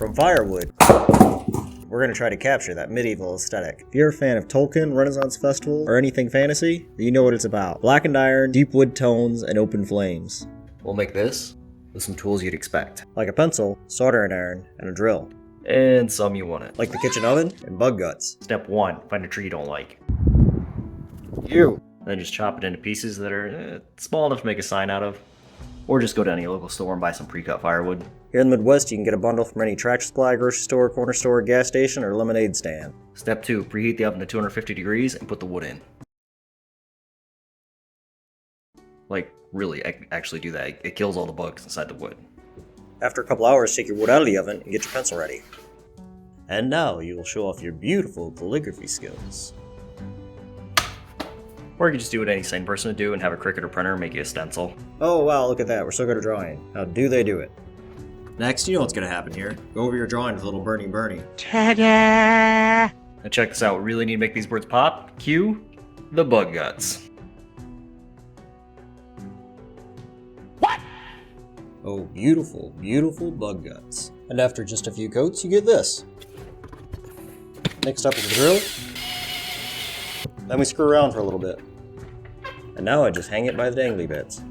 from Firewood. We're going to try to capture that medieval aesthetic. If you're a fan of Tolkien, Renaissance Festival, or anything fantasy, you know what it's about. Blackened iron, deep wood tones, and open flames. We'll make this with some tools you'd expect. Like a pencil, soldering iron, and a drill. And some you wouldn't. Like the kitchen oven and bug guts. Step 1, find a tree you don't like. Then just chop it into pieces that are small enough to make a sign out of. Or just go to any local store and buy some pre-cut firewood. Here in the Midwest, you can get a bundle from any Tractor Supply, grocery store, corner store, gas station, or lemonade stand. Step 2, preheat the oven to 250 degrees and put the wood in. Like, really, actually do that. It kills all the bugs inside the wood. After a couple hours, take your wood out of the oven and get your pencil ready. And now you will show off your beautiful calligraphy skills. Or you can just do what any sane person would do and have a Cricut or printer make you a stencil. Oh wow, look at that, we're so good at drawing. How do they do it? Next, you know what's going to happen here. Go over your drawing with a little Bernie. Ta-da! Now check this out, we really need to make these birds pop. Cue the bug guts. What? Oh, beautiful, beautiful bug guts. And after just a few coats, you get this. Next up is the drill. Then we screw around for a little bit. And now I just hang it by the dangly bits.